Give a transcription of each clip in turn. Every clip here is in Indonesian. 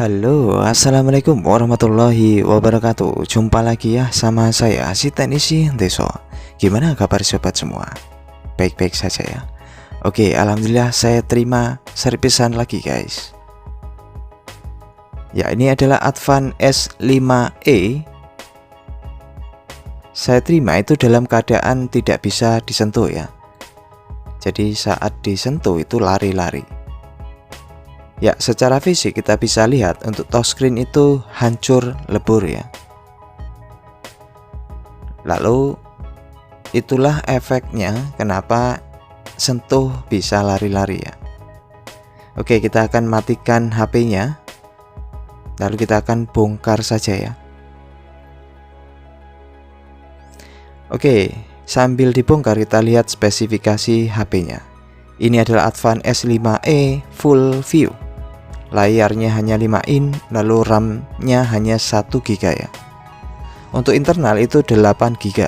Halo, assalamualaikum warahmatullahi wabarakatuh. Jumpa lagi ya sama saya, si teknisi Deso. Gimana kabar sobat semua? Baik-baik saja ya. Oke, alhamdulillah saya terima servisan lagi guys. Ya, ini adalah Advan S5e. Saya terima itu dalam keadaan tidak bisa disentuh ya. Jadi saat disentuh itu lari-lari. Ya, secara fisik kita bisa lihat untuk touchscreen itu hancur lebur ya. Lalu itulah efeknya kenapa sentuh bisa lari-lari ya. Oke, kita akan matikan HP-nya. Lalu kita akan bongkar saja ya. Oke, sambil dibongkar kita lihat spesifikasi HP-nya. Ini adalah Advan S5e Full View. Layarnya hanya 5 in, lalu RAM-nya hanya 1 GB ya. Untuk internal itu 8 GB.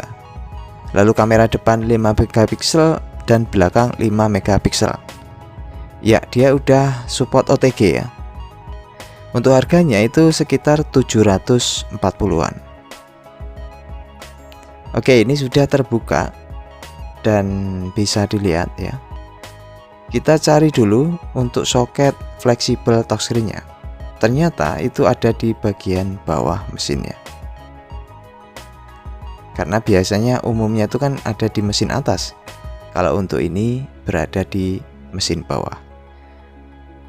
Lalu kamera depan 5 megapiksel dan belakang 5 megapiksel. Ya, dia udah support OTG ya. Untuk harganya itu sekitar 740-an. Oke, ini sudah terbuka dan bisa dilihat ya. Kita cari dulu untuk soket fleksibel touchscreen-nya. Ternyata itu ada di bagian bawah mesinnya. Karena biasanya umumnya itu kan ada di mesin atas. Kalau untuk ini berada di mesin bawah.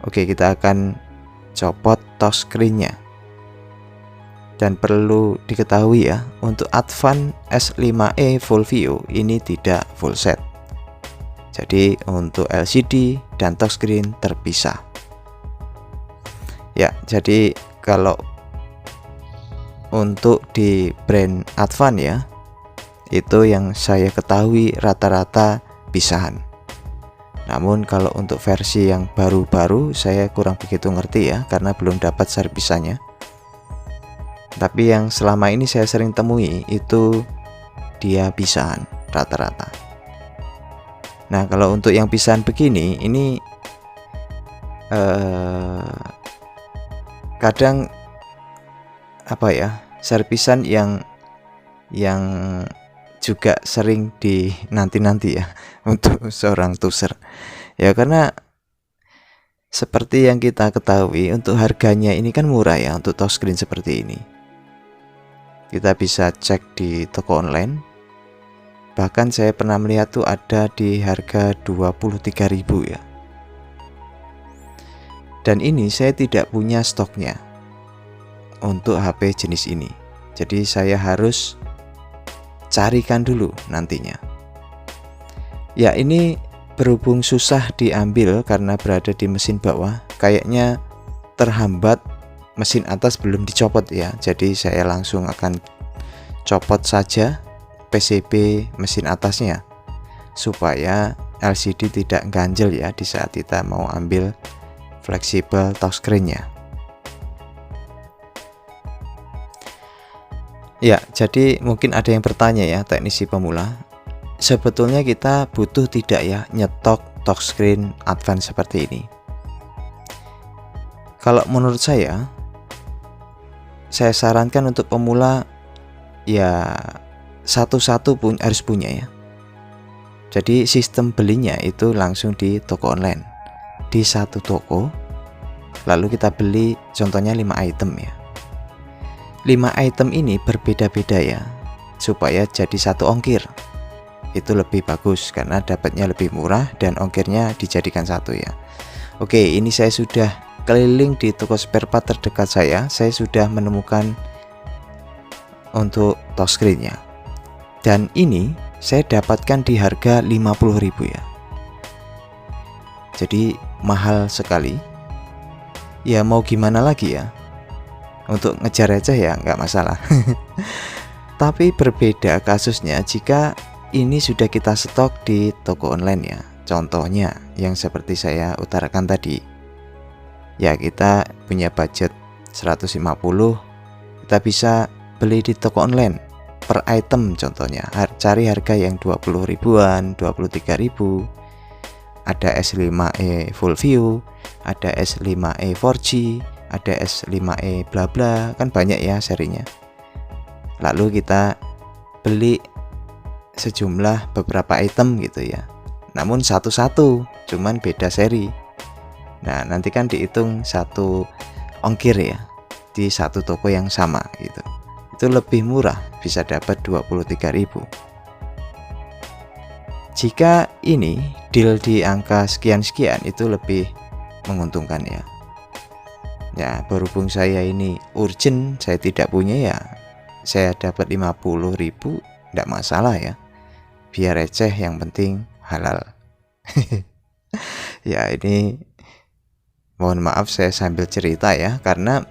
Oke, kita akan copot touchscreen-nya. Dan perlu diketahui ya, untuk Advan S5e Full View ini tidak full set. Jadi untuk LCD dan touchscreen terpisah. Ya, jadi kalau untuk di brand Advan ya, itu yang saya ketahui rata-rata pisahan. Namun kalau untuk versi yang baru-baru saya kurang begitu ngerti ya, karena belum dapat serpisannya. Tapi yang selama ini saya sering temui itu dia pisahan rata-rata. Nah, kalau untuk yang pisahan begini, ini kadang apa ya, servisan yang juga sering dinanti-nanti ya untuk seorang user. Ya, karena seperti yang kita ketahui untuk harganya ini kan murah ya untuk touchscreen seperti ini. Kita bisa cek di toko online. Bahkan saya pernah melihat tuh ada di harga 23.000 ya. Dan ini saya tidak punya stoknya untuk HP jenis ini. Jadi saya harus carikan dulu nantinya. Ya, ini berhubung susah diambil karena berada di mesin bawah, kayaknya terhambat mesin atas belum dicopot ya. Jadi saya langsung akan copot saja PCB mesin atasnya supaya LCD tidak ganjel ya di saat kita mau ambil fleksibel touchscreen-nya. Ya, jadi mungkin ada yang bertanya ya, teknisi pemula, sebetulnya kita butuh tidak ya nyetok touchscreen Advan seperti ini? Kalau menurut saya sarankan untuk pemula ya satu-satu pun harus punya ya. Jadi sistem belinya itu langsung di toko online, di satu toko. Lalu kita beli contohnya 5 item ya. 5 item ini berbeda-beda ya, supaya jadi satu ongkir. Itu lebih bagus karena dapatnya lebih murah dan ongkirnya dijadikan satu ya. Oke, ini saya sudah keliling di toko spare part terdekat saya sudah menemukan untuk touchscreen-nya. Dan ini saya dapatkan di harga 50.000 ya. Jadi mahal sekali. Ya mau gimana lagi ya. Untuk ngejar aja ya nggak masalah. Tapi berbeda kasusnya jika ini sudah kita stok di toko online ya. Contohnya yang seperti saya utarakan tadi. Ya, kita punya budget 150, kita bisa beli di toko online per item contohnya. Cari harga yang 20 ribuan, 23.000. Ada S5e Full View, ada S5e 4G, ada S5e bla bla, kan banyak ya serinya. Lalu kita beli sejumlah beberapa item gitu ya, namun satu-satu, cuman beda seri. Nah nanti kan dihitung satu ongkir ya di satu toko yang sama gitu. Itu lebih murah, bisa dapat 23.000. Jika ini deal di angka sekian-sekian itu lebih menguntungkan ya. Ya berhubung saya ini urgent, saya tidak punya ya, saya dapat 50.000 tidak masalah ya, biar receh yang penting halal. Ya ini mohon maaf saya sambil cerita ya, karena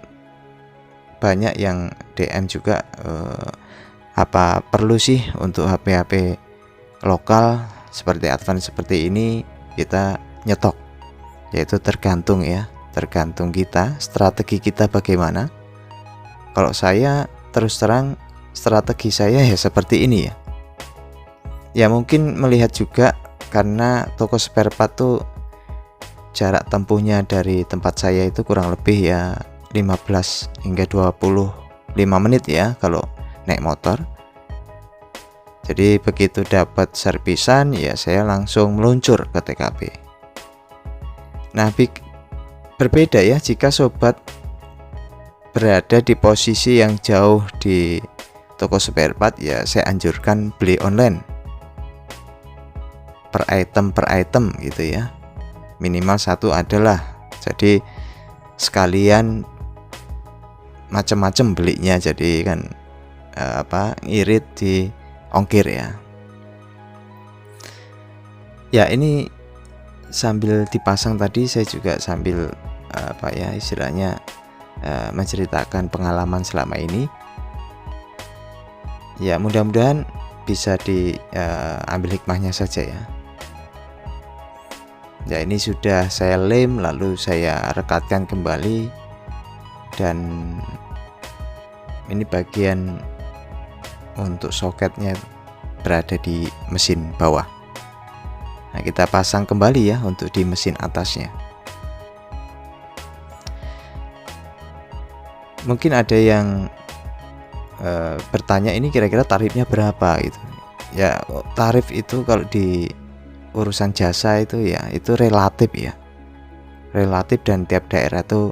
banyak yang DM juga apa perlu sih untuk HP-HP lokal seperti Advan seperti ini kita nyetok. Yaitu tergantung ya, tergantung kita, strategi kita bagaimana. Kalau saya terus terang strategi saya ya seperti ini ya. Ya mungkin melihat juga karena toko spare part tuh jarak tempuhnya dari tempat saya itu kurang lebih ya 15 hingga 25 menit ya kalau naik motor. Jadi begitu dapat servisan ya saya langsung meluncur ke TKP. Nah berbeda ya jika sobat berada di posisi yang jauh di toko spare part, ya saya anjurkan beli online per item gitu ya, minimal satu adalah, jadi sekalian macam-macam belinya, jadi kan irit di ongkir ya. Ya ini sambil dipasang tadi saya juga sambil istilahnya menceritakan pengalaman selama ini. Ya mudah-mudahan bisa diambil hikmahnya saja ya. Ya ini sudah saya lem lalu saya rekatkan kembali, dan ini bagian untuk soketnya berada di mesin bawah. Nah kita pasang kembali ya untuk di mesin atasnya. Mungkin ada yang bertanya ini kira-kira tarifnya berapa gitu ya. Tarif itu kalau di urusan jasa itu ya itu relatif ya, relatif, dan tiap daerah tuh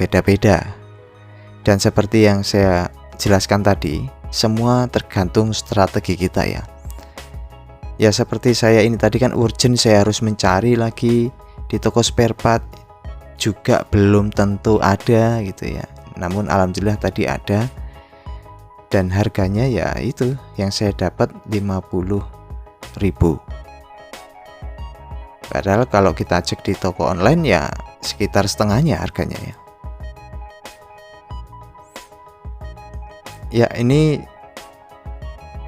beda-beda. Dan seperti yang saya jelaskan tadi, semua tergantung strategi kita ya. Ya seperti saya ini tadi kan urgent, saya harus mencari lagi di toko spare part, juga belum tentu ada gitu ya. Namun alhamdulillah tadi ada, dan harganya ya itu yang saya dapat 50.000. Padahal kalau kita cek di toko online ya sekitar setengahnya harganya ya. Ya ini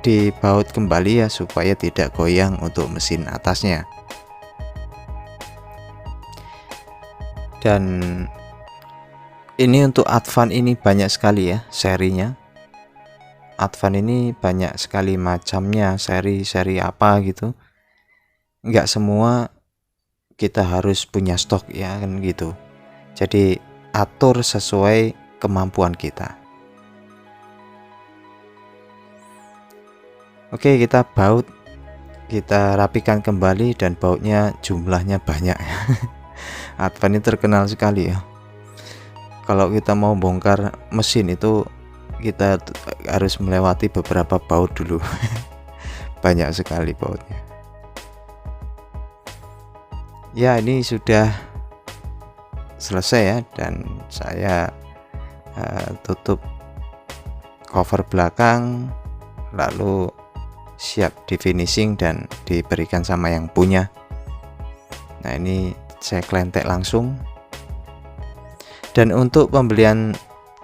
dibaut kembali ya supaya tidak goyang untuk mesin atasnya. Dan ini untuk Advan ini banyak sekali ya serinya. Advan ini banyak sekali macamnya, seri-seri apa gitu. Nggak semua kita harus punya stok ya kan gitu. Jadi atur sesuai kemampuan kita. Oke, kita baut, kita rapikan kembali, dan bautnya jumlahnya banyak. Advan ini terkenal sekali ya. Kalau kita mau bongkar mesin itu kita harus melewati beberapa baut dulu. Banyak sekali bautnya. Ya ini sudah selesai ya, dan saya tutup cover belakang, lalu siap di finishing dan diberikan sama yang punya. Nah ini saya klentek langsung. Dan untuk pembelian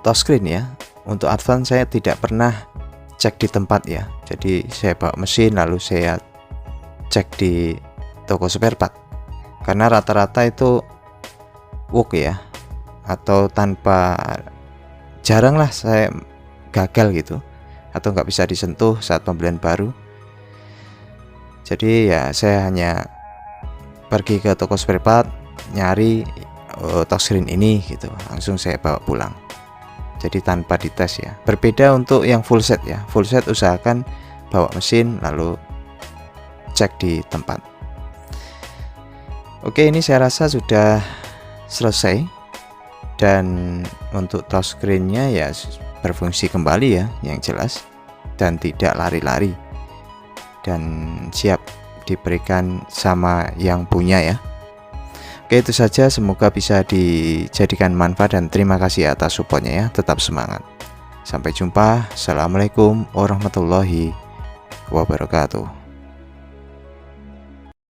touchscreen ya, untuk Advan saya tidak pernah cek di tempat ya. Jadi saya bawa mesin lalu saya cek di toko spare part, karena rata-rata itu work ya, atau tanpa, jarang lah saya gagal gitu, atau nggak bisa disentuh saat pembelian baru. Jadi ya saya hanya pergi ke toko spare part, nyari touchscreen ini gitu, langsung saya bawa pulang. Jadi tanpa dites ya. Berbeda untuk yang full set ya. Full set usahakan bawa mesin lalu cek di tempat. Oke, ini saya rasa sudah selesai. Dan untuk touchscreen-nya ya berfungsi kembali ya, yang jelas, dan tidak lari-lari, dan siap diberikan sama yang punya ya. Oke, itu saja, semoga bisa dijadikan manfaat dan terima kasih atas supportnya ya. Tetap semangat. Sampai jumpa. Assalamualaikum warahmatullahi wabarakatuh.